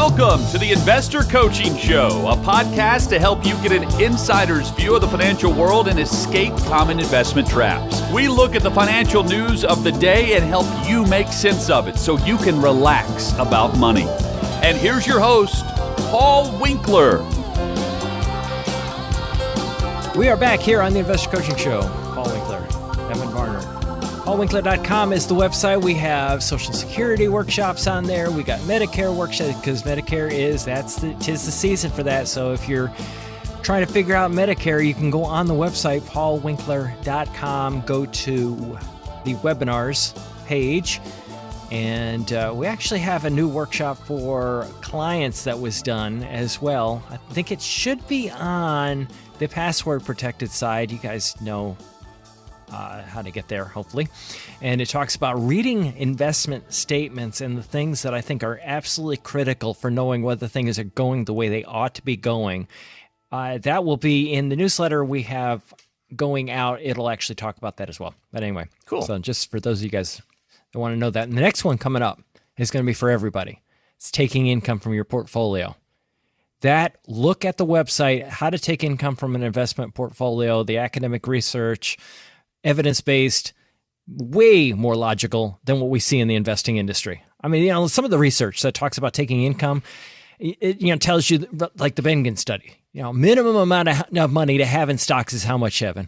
Welcome to the Investor Coaching Show, a podcast to help you get an insider's view of the financial world and escape common investment traps. We look at the financial news of the day and help you make sense of it so you can relax about money. And here's your host, Paul Winkler. We are back here on the Investor Coaching Show. Paul Winkler, Evan Varner. PaulWinkler.com is the website. We have Social Security workshops on there. We got Medicare workshops because Medicare tis the season for that. So if you're trying to figure out Medicare, you can go on the website, PaulWinkler.com, go to the webinars page. And we actually have a new workshop for clients that was done as well. I think it should be on the password protected side. You guys know how to get there, hopefully. And it talks about reading investment statements and the things that I think are absolutely critical for knowing whether things are going the way they ought to be going. That will be in the newsletter we have going out. It'll actually talk about that as well. But anyway, cool. So just for those of you guys that want to know that. And the next one coming up is going to be for everybody. It's taking income from your portfolio. Look at the website, how to take income from an investment portfolio, the academic research, evidence-based, way more logical than what we see in the investing industry. I mean, some of the research that talks about taking income, it tells you, like the Bengen study, minimum amount of money to have in stocks is how much, Evan?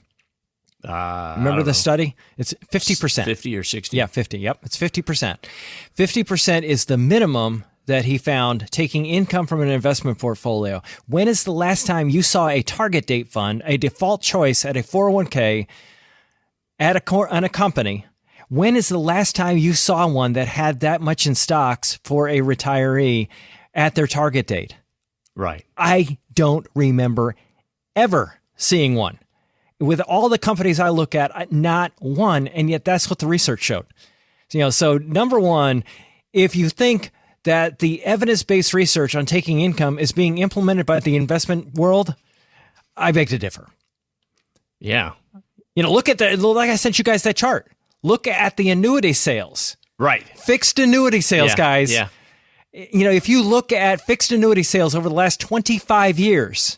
Remember the study? It's 50%. 50 or 60? Yeah, 50. Yep, it's 50%. 50% is the minimum that he found taking income from an investment portfolio. When is the last time you saw a target date fund, a default choice at a 401k, on a company? When is the last time you saw one that had that much in stocks for a retiree at their target date? Right. I don't remember ever seeing one. With all the companies I look at, not one, and yet that's what the research showed. So number one, if you think that the evidence-based research on taking income is being implemented by the investment world, I beg to differ. Yeah. Look at that. Like I sent you guys that chart. Look at the annuity sales. Right. Fixed annuity sales, guys. Yeah. If you look at fixed annuity sales over the last 25 years,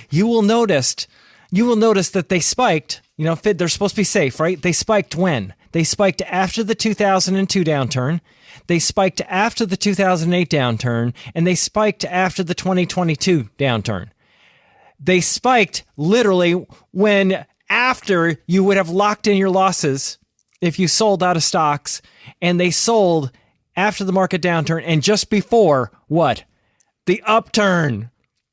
you will notice that they spiked. They're supposed to be safe, right? They spiked when? They spiked after the 2002 downturn. They spiked after the 2008 downturn, and they spiked after the 2022 downturn. They spiked literally after you would have locked in your losses if you sold out of stocks, and they sold after the market downturn and just before what? The upturn.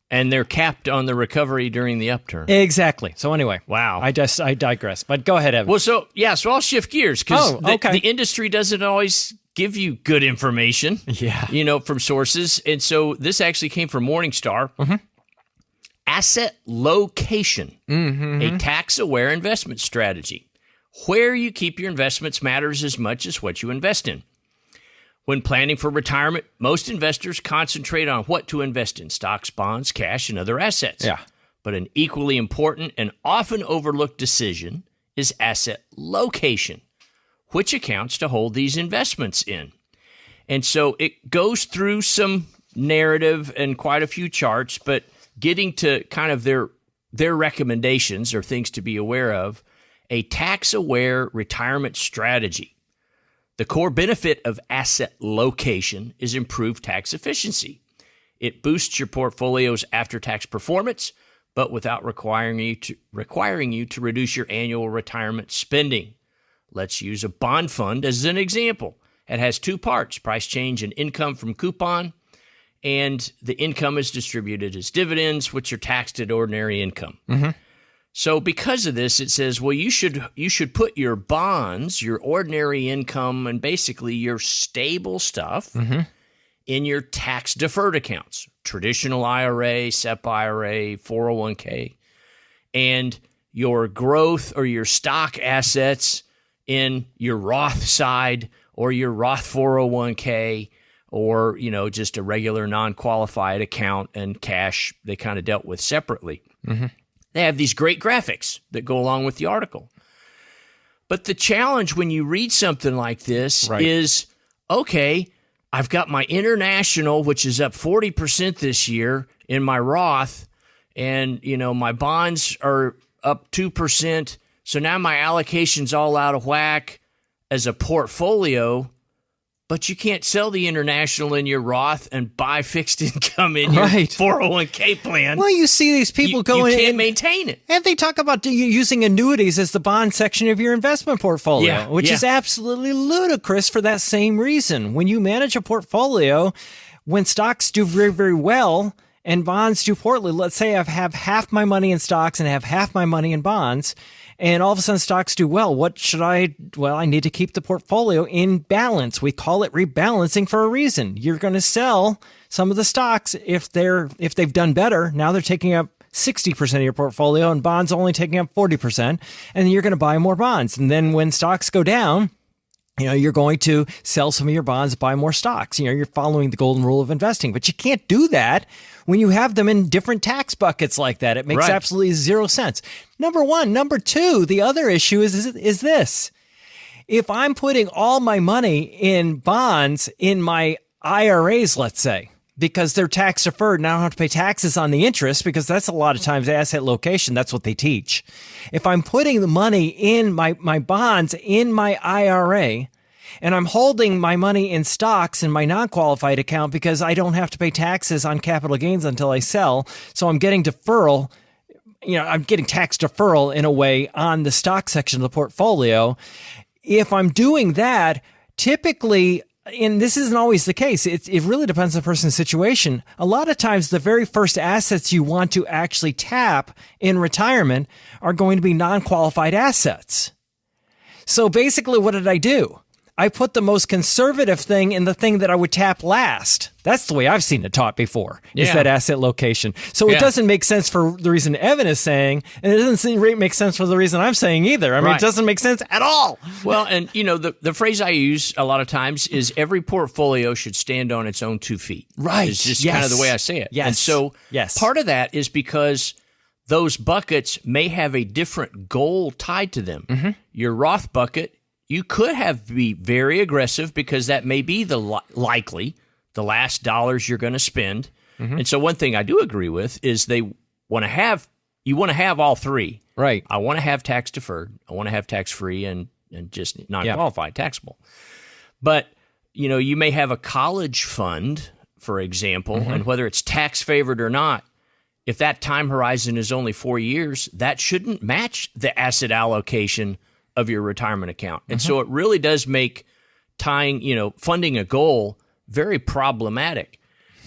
And they're capped on the recovery during the upturn. Exactly. So anyway, wow. I digress. But go ahead, Evan. Well, so I'll shift gears because okay. the industry doesn't always give you good information. Yeah. From sources. And so this actually came from Morningstar. Mm-hmm. Asset location, a tax-aware investment strategy. Where you keep your investments matters as much as what you invest in. When planning for retirement, most investors concentrate on what to invest in: stocks, bonds, cash, and other assets. Yeah. But an equally important and often overlooked decision is asset location, which accounts to hold these investments in. And so it goes through some narrative and quite a few charts, but getting to kind of their recommendations or things to be aware of, a tax-aware retirement strategy. The core benefit of asset location is improved tax efficiency. It boosts your portfolio's after-tax performance, but without requiring you to reduce your annual retirement spending. Let's use a bond fund as an example. It has two parts: price change and income from coupon, and the income is distributed as dividends, which are taxed at ordinary income. Mm-hmm. So because of this, it says, well, you should put your bonds, your ordinary income, and basically your stable stuff in your tax-deferred accounts, traditional IRA, SEP IRA, 401k, and your growth or your stock assets in your Roth side or your Roth 401k, or, just a regular non-qualified account, and cash they kind of dealt with separately. Mm-hmm. They have these great graphics that go along with the article. But the challenge when you read something like this is, okay, I've got my international, which is up 40% this year in my Roth, and my bonds are up 2%. So now my allocation's all out of whack as a portfolio. But you can't sell the international in your Roth and buy fixed income in your 401k plan. Well, you see these people going in. You can't maintain it. And they talk about using annuities as the bond section of your investment portfolio, which is absolutely ludicrous for that same reason. When you manage a portfolio, when stocks do very, very well and bonds do poorly, let's say I have half my money in stocks and I have half my money in bonds, and all of a sudden stocks do well. What should I? Well, I need to keep the portfolio in balance. We call it rebalancing for a reason. You're going to sell some of the stocks if they've done better. Now they're taking up 60% of your portfolio and bonds only taking up 40%. And then you're going to buy more bonds. And then when stocks go down, you're going to sell some of your bonds, buy more stocks. You're following the golden rule of investing, but you can't do that when you have them in different tax buckets like that. It makes absolutely zero sense. Number one. Number two, the other issue is this. If I'm putting all my money in bonds in my IRAs, let's say, because they're tax deferred and I don't have to pay taxes on the interest, because that's a lot of times asset location. That's what they teach. If I'm putting the money in my bonds in my IRA and I'm holding my money in stocks in my non-qualified account because I don't have to pay taxes on capital gains until I sell, so I'm getting deferral, I'm getting tax deferral in a way on the stock section of the portfolio. If I'm doing that, typically, and this isn't always the case, it really depends on the person's situation. A lot of times, the very first assets you want to actually tap in retirement are going to be non-qualified assets. So basically, what did I do? I put the most conservative thing in the thing that I would tap last. That's the way I've seen it taught before, is that asset location. So it doesn't make sense for the reason Evan is saying, and it doesn't make sense for the reason I'm saying either. I mean, it doesn't make sense at all. Well, and the phrase I use a lot of times is every portfolio should stand on its own 2 feet. Right. It's just kind of the way I say it. Yes. And so part of that is because those buckets may have a different goal tied to them. Mm-hmm. Your Roth bucket, you could be very aggressive because that may be the last dollars you're going to spend. Mm-hmm. And so one thing I do agree with is you want to have all three. Right. I want to have tax deferred. I want to have tax free and just non-qualified taxable. But, you may have a college fund, for example, and whether it's tax favored or not, if that time horizon is only 4 years, that shouldn't match the asset allocation of your retirement account. And so it really does make funding a goal very problematic.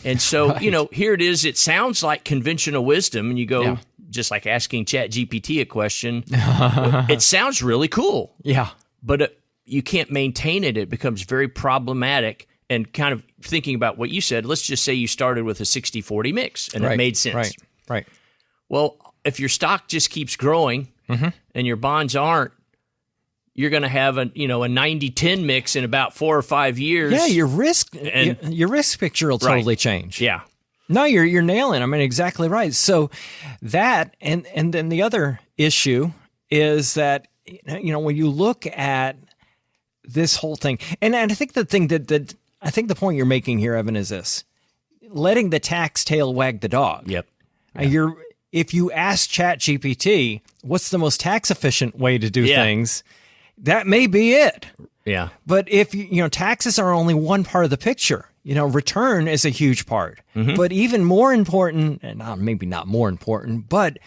And so, here it is. It sounds like conventional wisdom, and you go, just like asking ChatGPT a question, it sounds really cool. Yeah. But you can't maintain it. It becomes very problematic. And kind of thinking about what you said, let's just say you started with a 60-40 mix, and it made sense. Right. Well, if your stock just keeps growing and your bonds aren't, you're going to have a 90-10 mix in about 4 or 5 years. Yeah, your risk picture will totally change. Yeah. No, you're nailing. I mean, exactly right. So that and then the other issue is that when you look at this whole thing, and I think the thing that I think the point you're making here, Evan, is this: letting the tax tail wag the dog. Yep. If you ask ChatGPT, what's the most tax efficient way to do things? That may be it. Yeah. But if taxes are only one part of the picture, return is a huge part. Mm-hmm. But even more important, and maybe not more important, but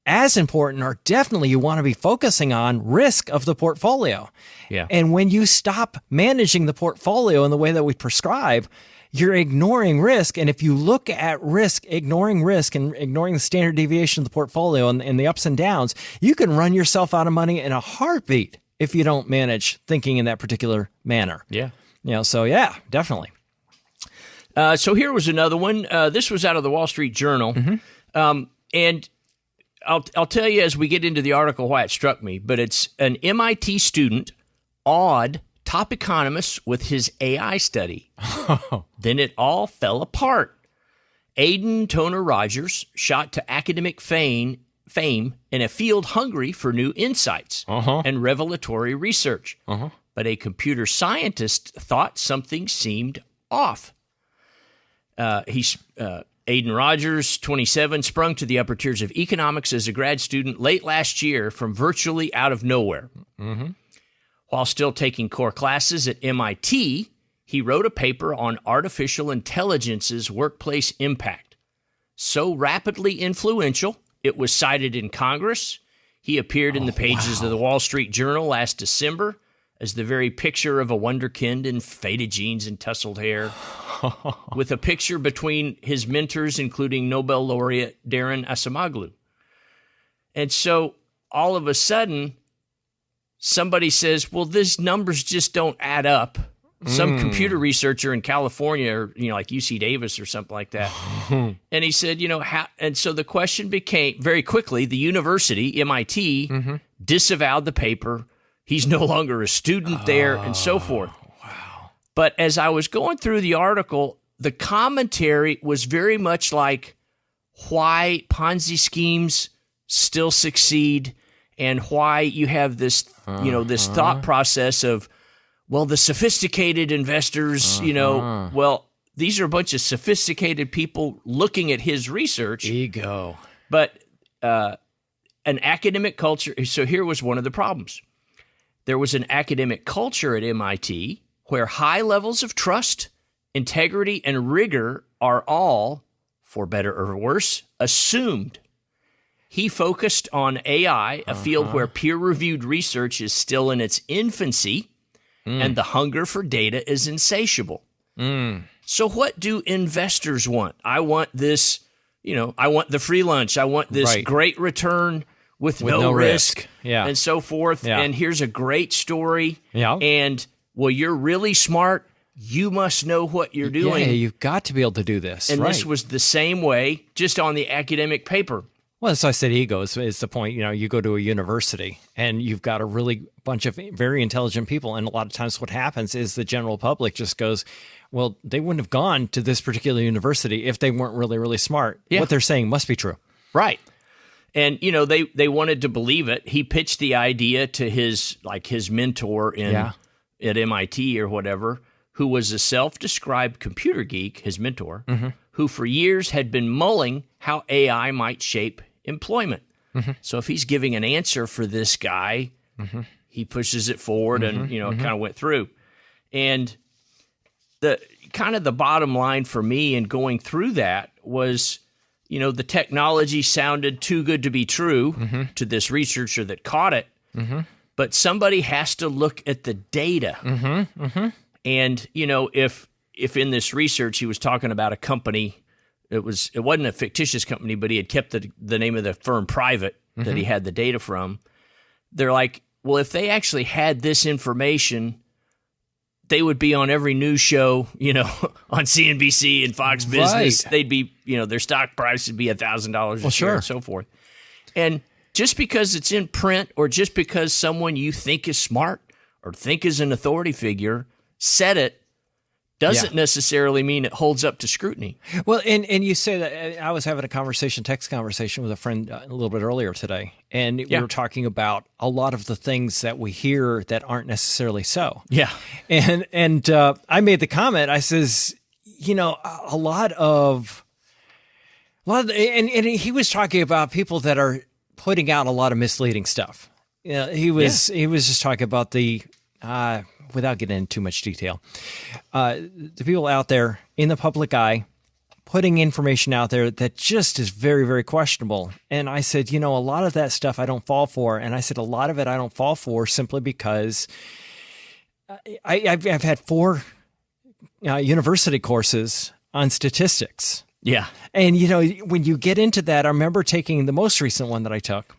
as important, or definitely you want to be focusing on risk of the portfolio. Yeah. And when you stop managing the portfolio in the way that we prescribe, you're ignoring risk. And if you look at ignoring risk and ignoring the standard deviation of the portfolio and the ups and downs, you can run yourself out of money in a heartbeat if you don't manage thinking in that particular manner. Yeah. So definitely. So here was another one. This was out of the Wall Street Journal. Mm-hmm. And I'll tell you as we get into the article why it struck me, but it's an MIT student awed top economists with his AI study. Then it all fell apart. Aidan Toner Rogers shot to academic fame in a field hungry for new insights and revelatory research. But a computer scientist thought something seemed off. Aidan Rogers, 27, sprung to the upper tiers of economics as a grad student late last year from virtually out of nowhere. Mm-hmm. While still taking core classes at MIT, he wrote a paper on artificial intelligence's workplace impact. So rapidly influential, it was cited in Congress. He appeared in the pages of the Wall Street Journal last December as the very picture of a wonderkind in faded jeans and tousled hair, with a picture between his mentors, including Nobel laureate Daron Acemoglu. And so all of a sudden, somebody says, well, these numbers just don't add up. Some computer researcher in California, or, like UC Davis or something like that. And he said, how? And so the question became, very quickly, the university, MIT, disavowed the paper. He's no longer a student there, and so forth. Wow. But as I was going through the article, the commentary was very much like why Ponzi schemes still succeed and why you have this, this thought process of, well, the sophisticated investors, well, these are a bunch of sophisticated people looking at his research. Ego. But an academic culture. So here was one of the problems. There was an academic culture at MIT where high levels of trust, integrity, and rigor are all, for better or worse, assumed. He focused on AI, a field where peer-reviewed research is still in its infancy, and the hunger for data is insatiable. So what do investors want? I want this, I want the free lunch. I want this great return with no risk. Yeah. And so forth. Yeah. And here's a great story. Yeah. And, well, you're really smart. You must know what you're doing. Yeah, you've got to be able to do this. And this was the same way, just on the academic paper. Well, that's why I said ego is the point. You go to a university and you've got a really bunch of very intelligent people. And a lot of times what happens is the general public just goes, well, they wouldn't have gone to this particular university if they weren't really, really smart. Yeah. What they're saying must be true. Right. And, they wanted to believe it. He pitched the idea to his mentor at MIT or whatever, who was a self-described computer geek, his mentor, who for years had been mulling how AI might shape employment. So if he's giving an answer for this guy, he pushes it forward and, it kind of went through. And the bottom line for me in going through that was, the technology sounded too good to be true to this researcher that caught it. But somebody has to look at the data. And, if in this research he was talking about a company, it wasn't a fictitious company, but he had kept the name of the firm private that he had the data from. They're like, well, if they actually had this information, they would be on every news show, on CNBC and Fox Business. They'd be, their stock price would be $1,000 a share and so forth. And just because it's in print or just because someone you think is smart or think is an authority figure said it, doesn't necessarily mean it holds up to scrutiny. Well, and you say that I was having a text conversation with a friend a little bit earlier today, and we were talking about a lot of the things that we hear that aren't necessarily so. Yeah. And I made the comment, I says, a lot of, and he was talking about people that are putting out a lot of misleading stuff. He was just talking about the, without getting into too much detail, the people out there in the public eye putting information out there that just is very, very questionable. And I said, a lot of that stuff I don't fall for. And I said, a lot of it I don't fall for simply because I've had 4 university courses on statistics. Yeah. And, when you get into that, I remember taking the most recent one that I took.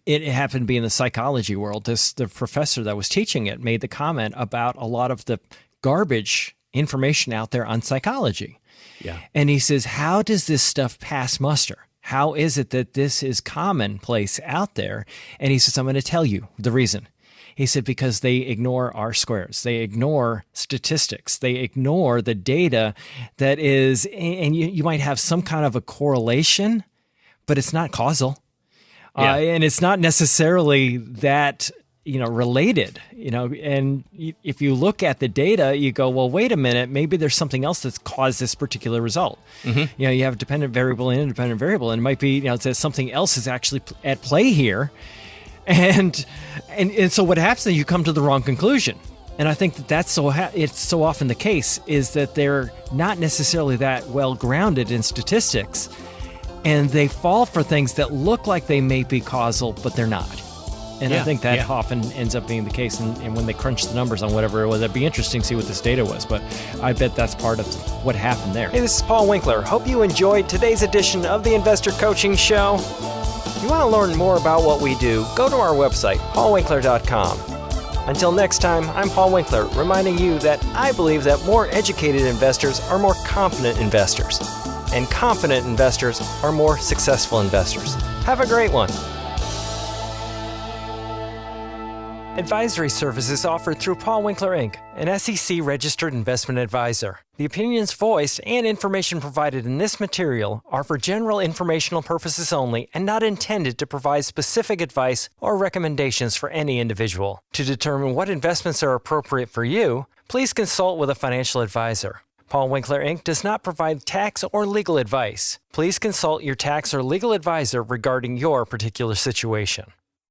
It happened to be in the psychology world. The professor that was teaching it made the comment about a lot of the garbage information out there on psychology. Yeah. And he says, how does this stuff pass muster? How is it that this is commonplace out there? And he says, I'm going to tell you the reason. He said, because they ignore R-squares. They ignore statistics. They ignore the data that is, and you might have some kind of a correlation, but it's not causal. Yeah. And it's not necessarily that related, and if you look at the data, you go, well, wait a minute, maybe there's something else that's caused this particular result. Mm-hmm. You have dependent variable and independent variable, and it might be, that something else is actually at play here. And so what happens is you come to the wrong conclusion. And I think that's it's so often the case is that they're not necessarily that well grounded in statistics, and they fall for things that look like they may be causal, but they're not. And I think that often ends up being the case. And when they crunch the numbers on whatever it was, it'd be interesting to see what this data was. But I bet that's part of what happened there. Hey, this is Paul Winkler. Hope you enjoyed today's edition of the Investor Coaching Show. If you want to learn more about what we do, go to our website, paulwinkler.com. Until next time, I'm Paul Winkler, reminding you that I believe that more educated investors are more confident investors, and confident investors are more successful investors. Have a great one. Advisory services offered through Paul Winkler, Inc., an SEC-registered investment advisor. The opinions voiced and information provided in this material are for general informational purposes only and not intended to provide specific advice or recommendations for any individual. To determine what investments are appropriate for you, please consult with a financial advisor. Paul Winkler, Inc. does not provide tax or legal advice. Please consult your tax or legal advisor regarding your particular situation.